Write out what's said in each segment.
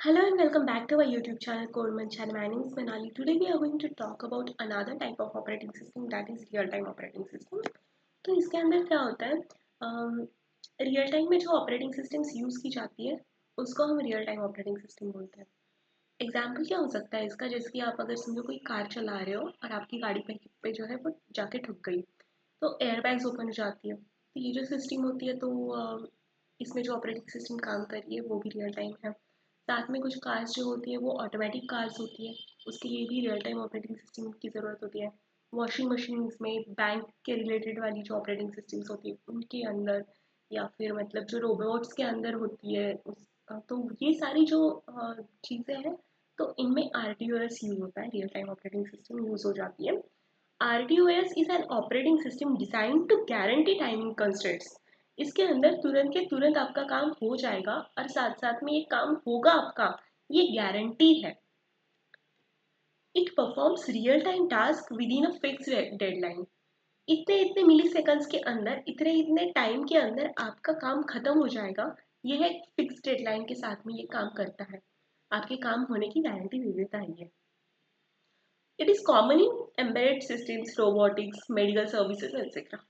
Hello and welcome back to our YouTube channel Coleman Channel. My name is Manali. Today we are going to talk about another type of operating system, that is real time operating system. तो इसके अंदर क्या होता है, real time में जो operating systems use की जाती है उसको हम रियल टाइम ऑपरेटिंग सिस्टम बोलते हैं। एग्जाम्पल क्या हो सकता है इसका, जैसे कि आप अगर समझो कोई कार चला रहे हो और आपकी गाड़ी पे जो है वो जाके ठुक गई, तो एयरबैग्स ओपन हो जाती है। तो ये जो सिस्टम होती है, तो इसमें जो ऑपरेटिंग सिस्टम काम कर रही है वो भी रियल टाइम है। साथ में कुछ कार्स जो होती है वो ऑटोमेटिक कार्स होती है, उसके लिए भी रियल टाइम ऑपरेटिंग सिस्टम की ज़रूरत होती है। वॉशिंग मशीन्स में बैंक के रिलेटेड वाली जो ऑपरेटिंग सिस्टम्स होती है उनके अंदर, या फिर मतलब जो रोबोट्स के अंदर होती है तो ये सारी जो चीज़ें हैं, तो इनमें R T O S use होता है, real time operating system use हो जाती है। RTOS is an operating system designed to guarantee timing constraints. इसके अंदर तुरंत के तुरंत आपका काम हो जाएगा और साथ साथ में ये काम होगा आपका, ये गारंटी है। It performs real time task within a fixed deadline. इतने इतने मिली सेकंड्स के अंदर, इतने इतने टाइम के अंदर आपका काम खत्म हो जाएगा। यह एक फिक्स डेडलाइन के साथ में ये काम करता है, आपके काम होने की गारंटी दे देता है ये। It is common in embedded systems, robotics, medical services, etc.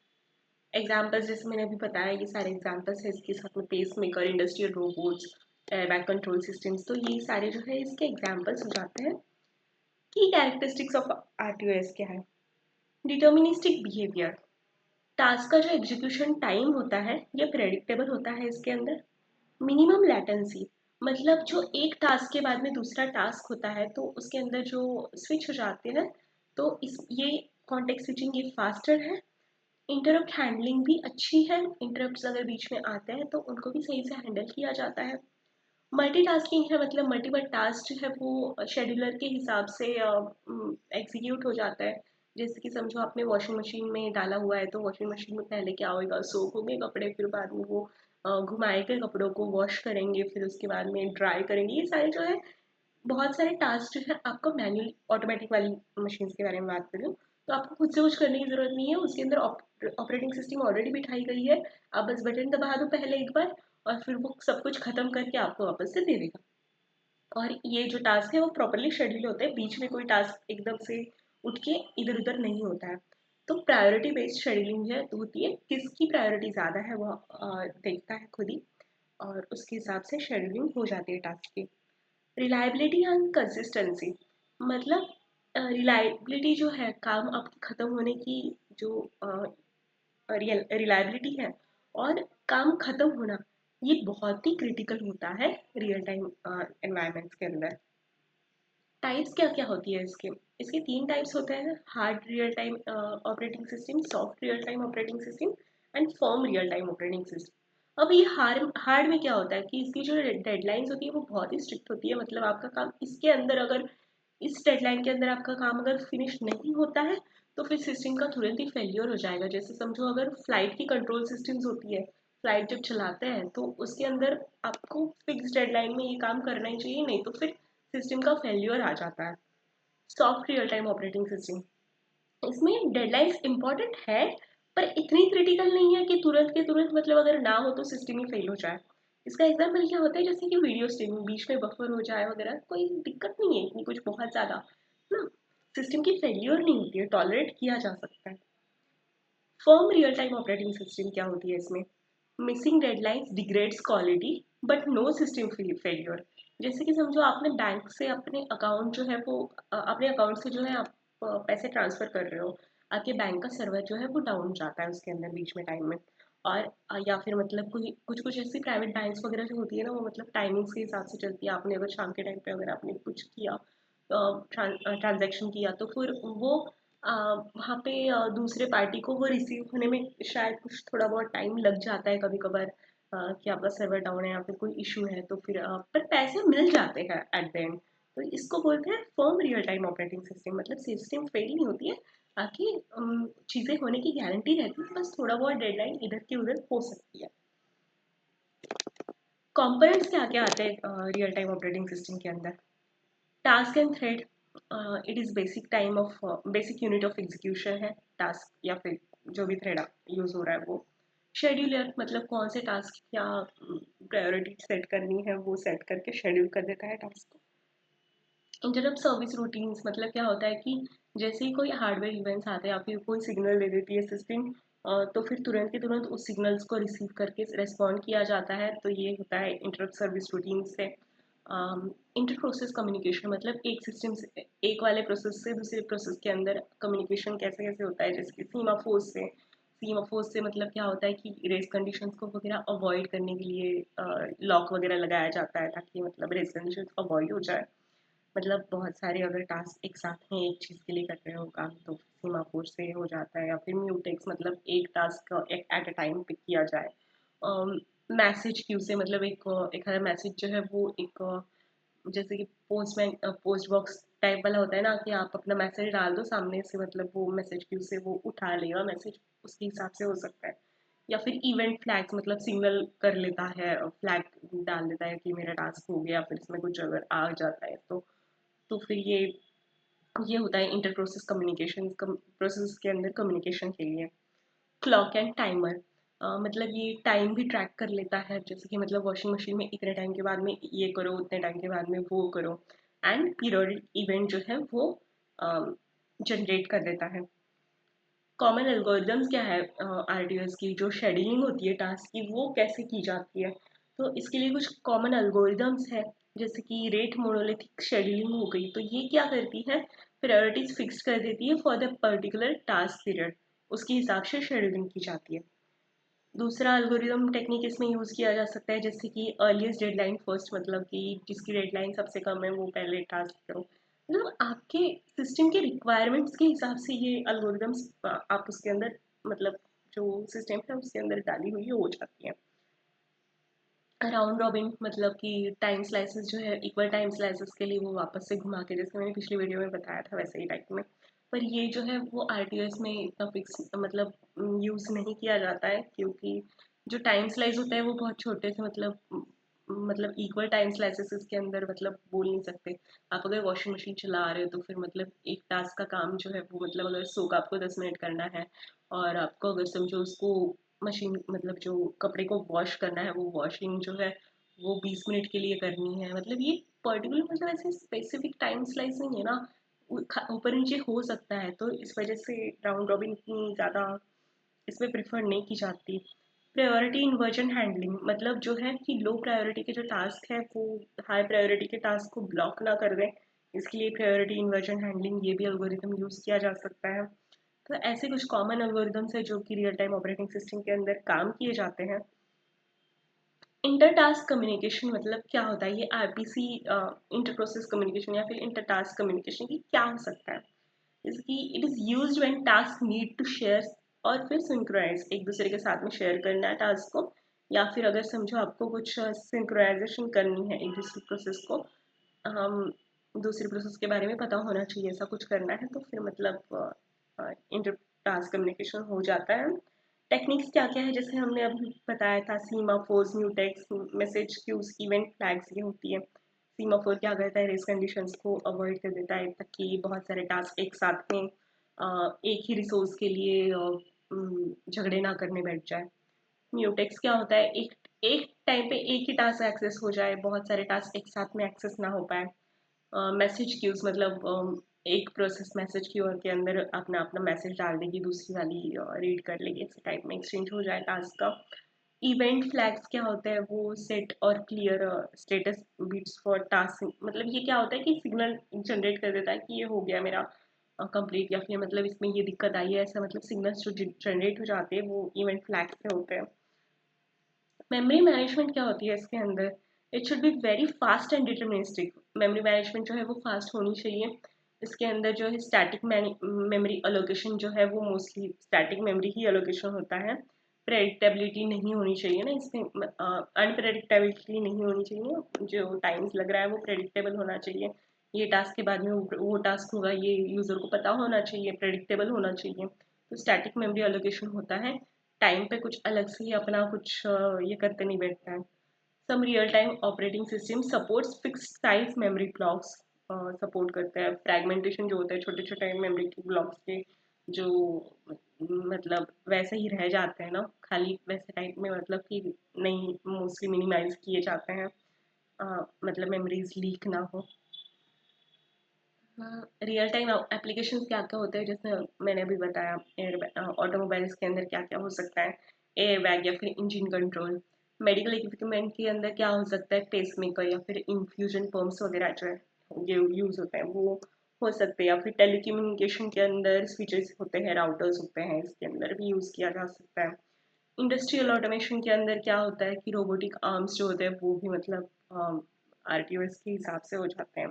Examples जैसे मैंने अभी बताया, ये सारे एग्जाम्पल्स है इसके साथ में pacemaker, industrial robots, airbag control systems, तो ये सारे जो है इसके एग्जाम्पल्स हो जाते हैं। की कैरेक्टरिस्टिक्स ऑफ आरटीओएस क्या है? डिटर्मिनिस्टिक बिहेवियर, टास्क का जो एग्जीक्यूशन टाइम होता है ये प्रेडिक्टेबल होता है इसके अंदर। मिनिमम लैटेंसी, मतलब जो एक टास्क के बाद में दूसरा टास्क होता है तो उसके अंदर जो स्विच हो जाते हैं, तो इस ये कॉन्टेक्स्ट स्विचिंग ये फास्टर है। इंटरप्ट हैंडलिंग भी अच्छी है, इंटरप्ट्स अगर बीच में आते हैं तो उनको भी सही से हैंडल किया जाता है। मल्टीटास्किंग है, मतलब मल्टीपल टास्क जो है वो शेड्यूलर के हिसाब से एग्जीक्यूट हो जाता है। जैसे कि समझो आपने वॉशिंग मशीन में डाला हुआ है, तो वॉशिंग मशीन में पहले क्या होगा, सोख होंगे कपड़े, फिर बाद में वो घुमाए के कपड़ों को वॉश करेंगे, फिर उसके बाद में ड्राई करेंगे। ये सारे जो है बहुत सारे टास्क जो है आपको मैनुअल ऑटोमेटिक वाली मशीन के बारे में बात करूँ तो आपको खुद से कुछ करने की जरूरत नहीं है, उसके अंदर ऑपरेटिंग सिस्टम ऑलरेडी बिठाई गई है। आप बस बटन दबा दो पहले एक बार, और फिर वो सब कुछ खत्म करके आपको वापस से दे देगा। और ये जो टास्क है वो प्रॉपरली शेड्यूल होते हैं, बीच में कोई टास्क एकदम से उठ के इधर उधर नहीं होता है। तो प्रायोरिटी बेस्ड शेड्यूलिंग है तो होती है, किसकी प्रायोरिटी ज़्यादा है वो देखता है खुद ही, और उसके हिसाब से शेड्यूलिंग हो जाती है टास्क की। रिलायबिलिटी एंड कंसिस्टेंसी, मतलब रिलायबिलिटी जो है, काम आपकी ख़त्म होने की जो रिलायबिलिटी है और काम ख़त्म होना, ये बहुत ही क्रिटिकल होता है रियल टाइम एनवायरनमेंट्स के अंदर। टाइप्स क्या क्या होती है इसके? इसके तीन टाइप्स होते हैं: hard real time operating system, soft real time operating system and firm real time operating system. अब ये हार्ड में क्या होता है कि इसकी जो डेडलाइंस होती है वो बहुत ही स्ट्रिक्ट होती है, मतलब आपका काम इसके अंदर अगर इस डेडलाइन के अंदर आपका काम अगर फिनिश नहीं होता है तो फिर सिस्टम का तुरंत ही फेल्योर हो जाएगा। जैसे समझो अगर फ्लाइट की कंट्रोल सिस्टम्स होती है, फ्लाइट जब चलाते हैं तो उसके अंदर आपको फिक्स डेडलाइन में ये काम करना ही चाहिए, नहीं तो फिर सिस्टम का फेल्योर आ जाता है। Soft real time operating system, इसमें डेडलाइंस इंपॉर्टेंट है पर इतनी क्रिटिकल नहीं है कि तुरंत के तुरंत, मतलब अगर ना हो तो सिस्टम ही फेल हो जाए। इसका एग्जाम्पल क्या होता है, जैसे कि वीडियो स्ट्रीमिंग बीच में बफर हो जाए वगैरह, कोई दिक्कत नहीं है इतनी कुछ बहुत ज़्यादा ना, सिस्टम की फेल्योर नहीं होती है, टॉलरेट किया जा सकता है। Firm real time operating system क्या होती है इसमें? Missing deadlines degrades quality but no system failure. जैसे कि समझो आपने बैंक से अपने अकाउंट जो है वो अपने अकाउंट से जो है आप पैसे ट्रांसफर कर रहे हो, आपके बैंक का सर्वर जो है वो डाउन जाता है उसके अंदर बीच में टाइम में। और या फिर मतलब कोई कुछ कुछ ऐसी प्राइवेट बैंक्स वगैरह जो होती है ना, वो मतलब टाइमिंग्स के हिसाब से चलती है। आपने अगर शाम के टाइम पे अगर आपने कुछ किया, ट्रांजैक्शन किया, तो फिर वो वहाँ पे दूसरे पार्टी को वो रिसीव होने में शायद कुछ थोड़ा बहुत टाइम लग जाता है कभी कभार, कि आपका सर्वर डाउन है या फिर कोई इशू है, तो फिर पर पैसे मिल जाते हैं एट द एंड। तो इसको बोलते हैं firm real time operating system, मतलब सिस्टम फेल नहीं होती है, बाकी चीज़ें होने की गारंटी रहती है, बस थोड़ा बहुत डेडलाइन इधर की उधर हो सकती है। कंपोनेंट्स क्या क्या आते हैं रियल टाइम ऑपरेटिंग सिस्टम के अंदर? Task and thread, it is basic time of basic unit of execution है टास्क, या फिर जो भी थ्रेड यूज़ हो रहा है वो। शेड्यूलर मतलब कौन से टास्क क्या प्रायोरिटी सेट करनी है वो सेट करके शेड्यूल कर देता है टास्क को। इंटरप्ट सर्विस रूटीन्स मतलब क्या होता है कि जैसे ही कोई हार्डवेयर इवेंट्स आते हैं या फिर कोई सिग्नल दे देती है सिस्टम, तो फिर तुरंत के तुरंत उस सिग्नल्स को रिसीव करके रिस्पॉन्ड किया जाता है। तो ये होता है इंटरप्ट सर्विस रूटीन से। इंटर प्रोसेस कम्युनिकेशन मतलब एक सिस्टम से एक वाले प्रोसेस से दूसरे प्रोसेस के अंदर कम्युनिकेशन कैसे कैसे होता है, जैसे कि सीमाफोर्स से मतलब क्या होता है कि रेस कंडीशंस को वगैरह अवॉइड करने के लिए लॉक वगैरह लगाया जाता है ताकि मतलब रेस कंडीशंस अवॉइड हो जाए। मतलब बहुत सारे अगर टास्क एक साथ में एक चीज़ के लिए कर रहे हो काम तो सीमाफोर से हो जाता है, या फिर म्यूटेक्स मतलब एक task at a time pick किया जाए। मैसेज क्यू से मतलब एक मैसेज जो है वो एक जैसे कि पोस्ट बॉक्स टाइप वाला होता है ना कि आप अपना मैसेज डाल दो सामने से, मतलब वो मैसेज क्यू से वो उठा लेगा मैसेज, उसके हिसाब से हो सकता है। या फिर इवेंट फ्लैग्स मतलब सिग्नल कर लेता है, फ्लैग डाल देता है कि मेरा टास्क हो गया, फिर इसमें कुछ अगर आ जाता है तो फिर ये होता है इंटर प्रोसेस कम्युनिकेशन प्रोसेस के अंदर कम्युनिकेशन के लिए। क्लॉक एंड टाइमर मतलब ये टाइम भी ट्रैक कर लेता है, जैसे कि मतलब वॉशिंग मशीन में इतने टाइम के बाद में ये करो, उतने टाइम के बाद में वो करो। एंड पीरियोडिक इवेंट जो है वो जनरेट कर देता है। कॉमन एल्गोरिदम्स क्या है आरटीएस की जो शेड्यूलिंग होती है टास्क की वो कैसे की जाती है। तो इसके लिए कुछ कॉमन एल्गोरिदम्स है, जैसे कि रेट मोनोलिथिक शेड्यूलिंग हो गई, तो ये क्या करती है, प्रायोरिटीज फिक्स कर देती है for the particular task period, उसके हिसाब से शेड्यूलिंग की जाती है। दूसरा एल्गोरिदम टेक्निक इसमें यूज़ किया जा सकता है, जैसे कि अर्लीस्ट डेडलाइन फर्स्ट, मतलब कि जिसकी डेडलाइन सबसे कम है वो पहले टास्क करो। मतलब आपके सिस्टम के रिक्वायरमेंट्स के हिसाब से ये एल्गोरिदम्स आप उसके अंदर मतलब जो सिस्टम है उसके अंदर डाली हुई हो जाती है। राउंड रॉबिन मतलब कि टाइम स्लाइसेस जो है इक्वल टाइम स्लाइसेस के लिए वो वापस से घुमा के, जैसे मैंने पिछली वीडियो में बताया था वैसे ही टाइप में। पर ये जो है वो आरटीएस में इतना फिक्स मतलब यूज़ नहीं किया जाता है, क्योंकि जो टाइम स्लाइस होता है वो बहुत छोटे से मतलब इक्वल टाइम स्लाइसेस इसके अंदर मतलब बोल नहीं सकते। आप अगर वॉशिंग मशीन चला रहे हो तो फिर मतलब एक टास्क का काम जो है वो मतलब अगर सो का आपको 10 मिनट करना है, और आपको अगर समझो उसको मशीन मतलब जो कपड़े को वॉश करना है वो वॉशिंग जो है वो 20 मिनट के लिए करनी है, मतलब ये पर्टिकुलर मतलब ऐसे स्पेसिफिक टाइम स्लाइस नहीं है ना, ऊपर नीचे हो सकता है, तो इस वजह से राउंड रॉबिन इतनी ज़्यादा इसमें प्रेफर नहीं की जाती। प्रायोरिटी इन्वर्जन हैंडलिंग मतलब जो है कि लो प्रायोरिटी के जो टास्क है वो हाई प्रायोरिटी के टास्क को ब्लॉक ना कर दें, इसके लिए प्रायोरिटी इन्वर्जन हैंडलिंग ये भी एल्गोरिथम यूज़ किया जा सकता है। तो ऐसे कुछ कॉमन एल्गोरिदम्स है जो कि रियल टाइम ऑपरेटिंग सिस्टम के अंदर काम किए जाते हैं। इंटर टास्क कम्युनिकेशन मतलब क्या होता है, ये आरपीसी इंटर प्रोसेस कम्युनिकेशन या फिर इंटर टास्क कम्युनिकेशन की क्या हो सकता है। इसकी it is used when task need to share और फिर सिंक्रोनाइज एक दूसरे के साथ में शेयर करना है टास्क को, या फिर अगर समझो आपको कुछ सिंक्रोनाइजेशन करनी है एक दूसरे प्रोसेस को, हम दूसरे प्रोसेस के बारे में पता होना चाहिए, ऐसा कुछ करना है तो फिर मतलब इंटर टास्क कम्युनिकेशन हो जाता है। टेक्निक्स क्या क्या है, जैसे हमने अभी बताया था semaphores, mutex, message queues, event flags ये होती है। सीमाफोर क्या करता है, रेस कंडीशंस को अवॉइड कर देता है ताकि बहुत सारे टास्क एक साथ में एक ही रिसोर्स के लिए झगड़े ना करने बैठ जाए। म्यूटेक्स क्या होता है, एक एक टाइम पे एक ही टास्क एक्सेस हो जाए, बहुत सारे टास्क एक साथ में एक्सेस ना हो पाए। मैसेज क्यूज मतलब एक प्रोसेस मैसेज क्यू के अंदर अपना अपना मैसेज डाल देगी, दूसरी वाली रीड कर लेगी, इस टाइप में एक्सचेंज हो जाए टास्क का। इवेंट फ्लैग्स क्या होता है, वो सेट और clear status bits for task, मतलब ये क्या होता है कि सिग्नल जनरेट कर देता है कि ये हो गया मेरा कंप्लीट, या फिर मतलब इसमें ये दिक्कत आई है, ऐसा मतलब सिग्नल्स जो जनरेट हो जाते हैं वो इवेंट फ्लैग्स से होते हैं। मेमोरी मैनेजमेंट क्या होती है इसके अंदर, it should be very fast and deterministic. Memory management जो है वो फास्ट होनी चाहिए। इसके अंदर जो है स्टैटिक मेमोरी अलोकेशन जो है वो मोस्टली स्टैटिक मेमोरी ही अलोकेशन होता है। प्रेडिक्टेबिलिटी नहीं होनी चाहिए ना इसमें, अनप्रेडिक्टेबिलिटी नहीं होनी चाहिए, जो टाइम्स लग रहा है वो प्रेडिक्टेबल होना चाहिए। ये टास्क के बाद में वो टास्क होगा ये यूज़र को पता होना चाहिए, प्रेडिक्टेबल होना चाहिए। तो स्टैटिक मेमोरी अलोकेशन होता है, टाइम पे कुछ अलग से ही अपना कुछ ये करते नहीं बैठता है। Some real time operating system supports fixed size memory blocks, support करते हैं फ्रैगमेंटेशन जो होता है छोटे छोटे मेमोरी के ब्लॉक्स के जो मतलब वैसे ही रह जाते हैं ना, खाली वैसे टाइप में, मतलब कि नहीं, मोस्टली मिनिमाइज किए जाते हैं, मतलब मेमोरीज लीक ना हो। रियल टाइम एप्लीकेशंस क्या क्या होते हैं, जैसे मैंने अभी बताया, एयर ऑटोमोबाइल्स के अंदर क्या क्या हो सकता है, एयर बैग या फिर इंजन कंट्रोल। मेडिकल इक्विपमेंट के अंदर क्या हो सकता है, पेसमेकर या फिर इन्फ्यूजन पंप्स वगैरह जो है ये यूज़ होते हैं, वो हो सकते हैं। या फिर टेलीकम्युनिकेशन के अंदर स्विचेस होते हैं, राउटर्स होते हैं, इसके अंदर भी यूज़ किया जा सकता है। इंडस्ट्रियल ऑटोमेशन के अंदर क्या होता है कि रोबोटिक आर्म्स जो होते हैं वो भी मतलब आरटीओएस के हिसाब से हो जाते हैं।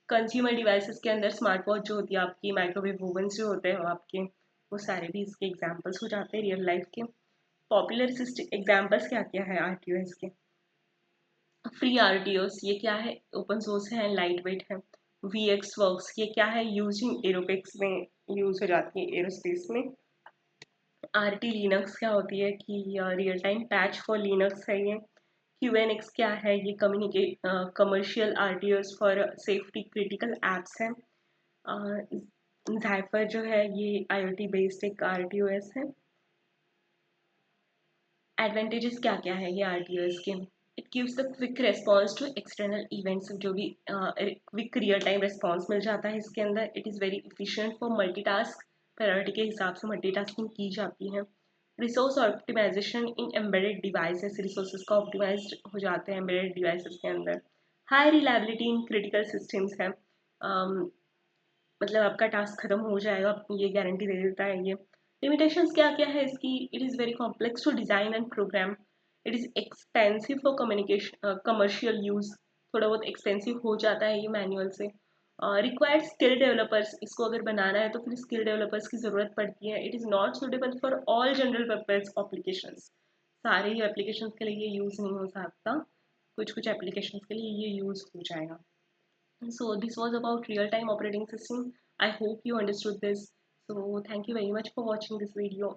कंज्यूमर डिवाइसेस के अंदर स्मार्ट वॉच जो होती है आपकी, माइक्रोवेव ओवन्स जो होते हैं आपके, वो सारे भी इसके एग्जांपल्स हो जाते हैं रियल लाइफ के। पॉपुलर सिस्टम एग्जांपल्स क्या क्या है आरटीओएस के? फ्री आरटीओस, ये क्या है, ओपन सोर्स है, लाइट वेट है। वी एक्स वर्क्स, ये क्या है, यूज इन एरोपिक्स में यूज हो जाती है, एरोस्पेस में। आर टी लिनक्स क्या होती है कि real time patch for Linux है ये। QNX क्या है, ये communicate commercial RTOS for safety critical apps है। Zypher जो है ये IoT बेस्ड एक RTOS है। एडवांटेजेस क्या क्या है ये RTOS के? It gives the quick response to external events, जो भी क्विक रियल टाइम रेस्पॉन्स मिल जाता है इसके अंदर। It is very efficient for multitask, priority के हिसाब से मल्टीटास्किंग की जाती है। रिसोर्स ऑप्टिमाइजेशन इन एम्बेडेड डिवाइसेस, रिसोर्सेज का ऑप्टिमाइज हो जाते हैं एम्बेडेड डिवाइसेस के अंदर। High reliability in critical systems है, मतलब आपका टास्क खत्म हो जाएगा, ये गारंटी दे देता है ये। लिमिटेशंस क्या क्या है इसकी? It is very complex to design and program. It is expensive for communication commercial use, थोड़ा बहुत एक्सपेंसिव हो जाता है ये मैनुअल से। रिक्वायर्ड स्किल डेवलपर्स, इसको अगर बनाना है तो फिर स्किल डेवलपर्स की ज़रूरत पड़ती है। It is not suitable for all general purpose applications, सारे ही एप्लीकेशंस के लिए ये यूज़ नहीं हो सकता, कुछ कुछ एप्लीकेशंस के लिए ये यूज़ हो जाएगा। So this was about real-time operating system. I hope you understood this. So thank you very much for watching this video.